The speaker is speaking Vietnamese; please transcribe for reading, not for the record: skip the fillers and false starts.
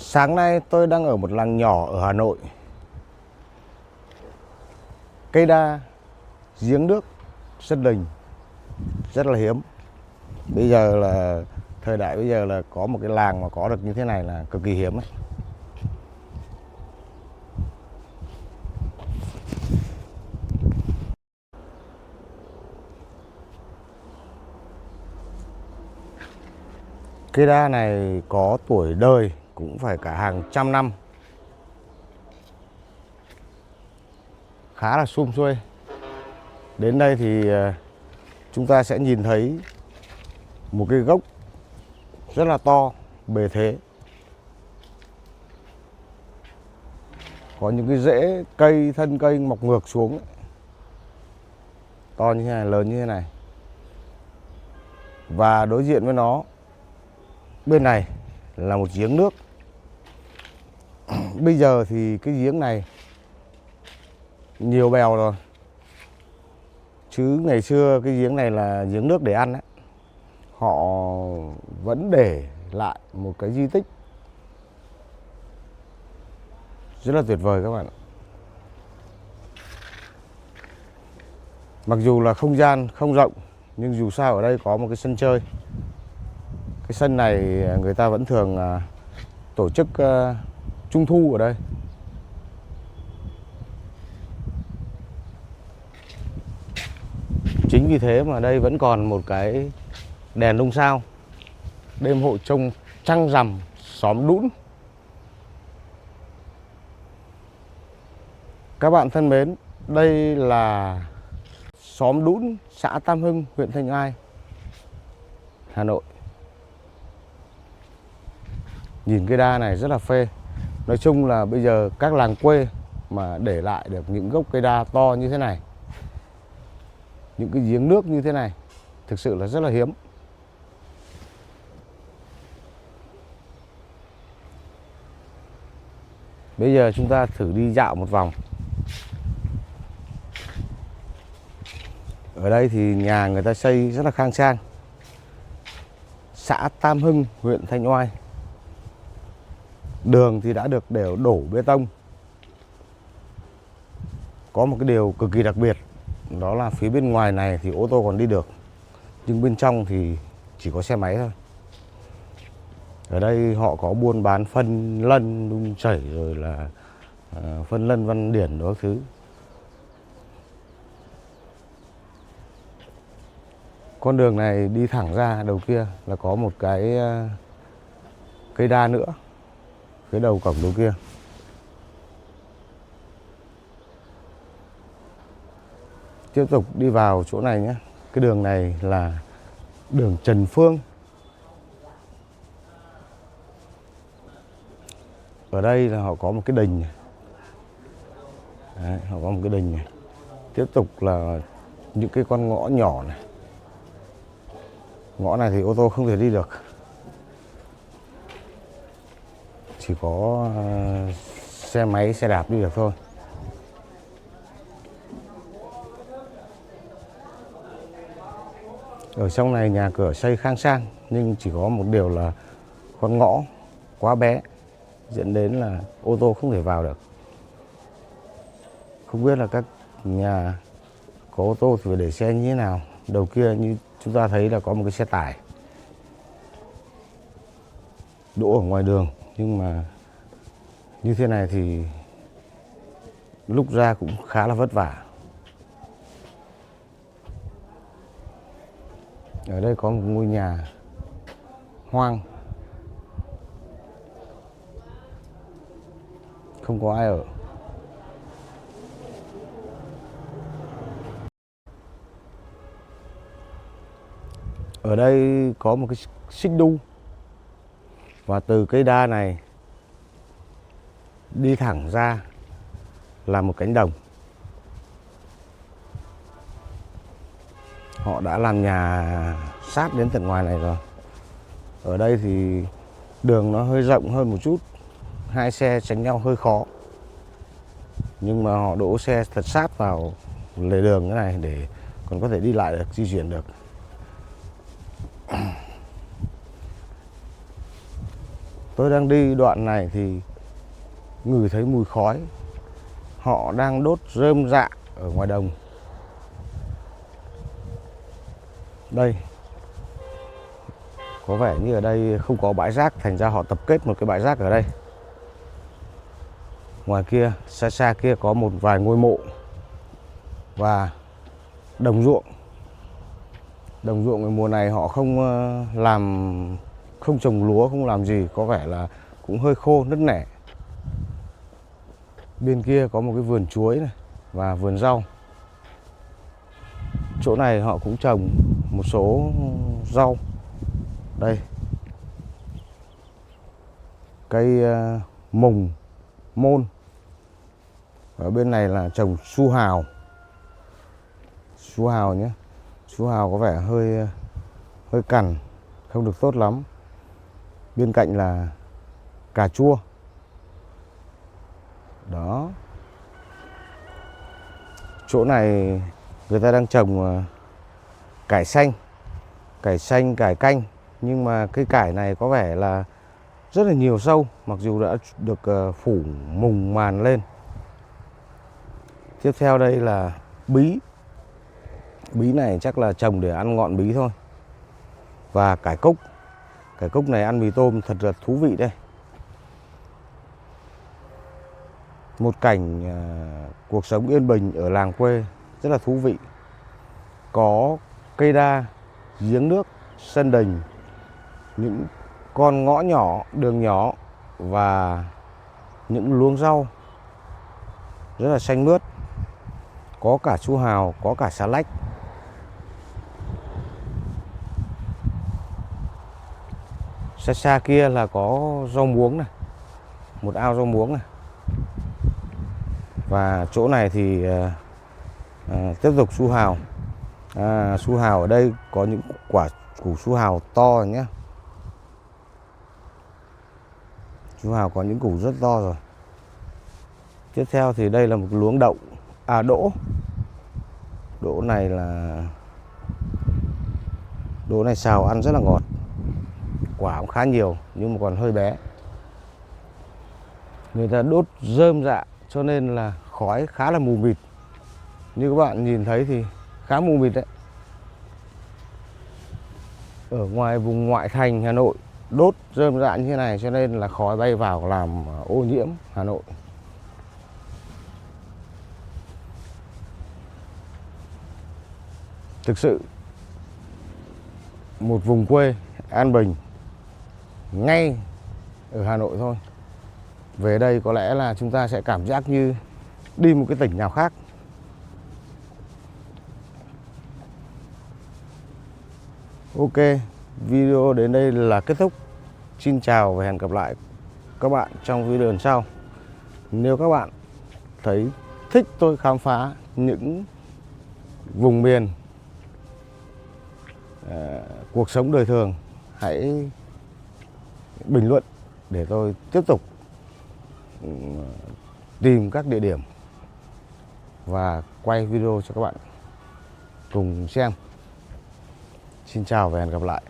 Sáng nay tôi đang ở một làng nhỏ ở Hà Nội. Cây đa, giếng nước, sân đình rất là hiếm. Bây giờ là thời đại bây giờ là có một cái làng mà có được như thế này là cực kỳ hiếm ấy. Cây đa này có tuổi đời cũng phải cả hàng trăm năm. Khá là sum xuê. Đến đây thì chúng ta sẽ nhìn thấy một cái gốc rất là to, bề thế. Có những cái rễ cây, thân cây mọc ngược xuống. To như thế này, lớn như thế này. Và đối diện với nó, bên này là một giếng nước. Bây giờ thì cái giếng này nhiều bèo rồi. Chứ ngày xưa cái giếng này là giếng nước để ăn ấy. Họ vẫn để lại một cái di tích rất là tuyệt vời các bạn ạ. Mặc dù là không gian không rộng, nhưng dù sao ở đây có một cái sân chơi. Cái sân này người ta vẫn thường tổ chức trung thu ở đây. Chính vì thế mà đây vẫn còn một cái đèn ông sao, đêm hội trông trăng rằm xóm Đũn. Các bạn thân mến, đây là xóm Đũn, xã Tam Hưng, huyện Thanh Oai, Hà Nội. Nhìn cây đa này rất là phê. Nói chung là bây giờ các làng quê mà để lại được những gốc cây đa to như thế này, những cái giếng nước như thế này, thực sự là rất là hiếm. Bây giờ chúng ta thử đi dạo một vòng. Ở đây thì nhà người ta xây rất là khang trang. Xã Tam Hưng, huyện Thanh Oai. Đường thì đã được đổ bê tông. Có một cái điều cực kỳ đặc biệt, đó là phía bên ngoài này thì ô tô còn đi được, nhưng bên trong thì chỉ có xe máy thôi. Ở đây họ có buôn bán phân lân, nung chảy, rồi là phân lân văn điển đó thứ. Con đường này đi thẳng ra đầu kia là có một cái cây đa nữa, phía đầu cổng đầu kia. Tiếp tục đi vào chỗ này nhé. Cái đường này là đường Trần Phương. Ở đây là họ có một cái đình này. Đấy, họ có một cái đình này. Tiếp tục là những cái con ngõ nhỏ này. Ngõ này thì ô tô không thể đi được, chỉ có xe máy, xe đạp đi được thôi. Ở trong này nhà cửa xây khang trang, nhưng chỉ có một điều là con ngõ quá bé, dẫn đến là ô tô không thể vào được. Không biết là các nhà có ô tô thì phải để xe như thế nào. Đầu kia như chúng ta thấy là có một cái xe tải đỗ ở ngoài đường, nhưng mà như thế này thì lúc ra cũng khá là vất vả. Ở đây có một ngôi nhà hoang, không có ai ở. Ở đây có một cái xích đu, và từ cây đa này đi thẳng ra là một cánh đồng. Họ đã làm nhà sát đến tận ngoài này rồi. Ở đây thì đường nó hơi rộng hơn một chút, hai xe tránh nhau hơi khó. Nhưng mà họ đỗ xe thật sát vào lề đường cái này để còn có thể đi lại được, di chuyển được. Tôi đang đi đoạn này thì ngửi thấy mùi khói. Họ đang đốt rơm rạ ở ngoài đồng. Đây, có vẻ như ở đây không có bãi rác, thành ra họ tập kết một cái bãi rác ở đây. Ngoài kia, xa xa kia có một vài ngôi mộ và đồng ruộng. Đồng ruộng mùa này họ không trồng lúa, không làm gì, có vẻ là cũng hơi khô, nứt nẻ. Bên kia có một cái vườn chuối này và vườn rau. Chỗ này họ cũng trồng một số rau. Đây, cây mùng, môn. Ở bên này là trồng su hào. Su hào nhé. Su hào có vẻ hơi cằn, không được tốt lắm. Bên cạnh là cà chua. Đó. Chỗ này người ta đang trồng cải xanh, cải canh. Nhưng mà cây cải này có vẻ là rất là nhiều sâu, mặc dù đã được phủ mùng màn lên. Tiếp theo đây là bí. Bí này chắc là trồng để ăn ngọn bí thôi. Và cải cúc. Cải cúc này ăn mì tôm thật là thú vị đây. Một cảnh cuộc sống yên bình ở làng quê rất là thú vị. Có cây đa, giếng nước, sân đình, những con ngõ nhỏ, đường nhỏ và những luống rau rất là xanh mướt. Có cả su hào, có cả xà lách. Xa xa kia là có rau muống này, một ao rau muống này. Và chỗ này thì tiếp tục su hào. Su hào ở đây có những quả củ su hào to rồi nhé. Su hào có những củ rất to rồi. Tiếp theo thì đây là một luống đậu, đỗ. Đỗ này xào ăn rất là ngọt. Quả cũng khá nhiều nhưng mà còn hơi bé. Người ta đốt rơm rạ cho nên là khói khá là mù mịt. Như các bạn nhìn thấy thì khá mù mịt đấy. Ở ngoài vùng ngoại thành Hà Nội đốt rơm rạ như thế này cho nên là khói bay vào làm ô nhiễm Hà Nội. Thực sự một vùng quê an bình ngay ở Hà Nội thôi. Về đây có lẽ là chúng ta sẽ cảm giác như đi một cái tỉnh nào khác. Ok, video đến đây là kết thúc. Xin chào và hẹn gặp lại các bạn trong video lần sau. Nếu các bạn thấy thích tôi khám phá những vùng miền, cuộc sống đời thường, hãy bình luận để tôi tiếp tục tìm các địa điểm và quay video cho các bạn cùng xem. Xin chào và hẹn gặp lại.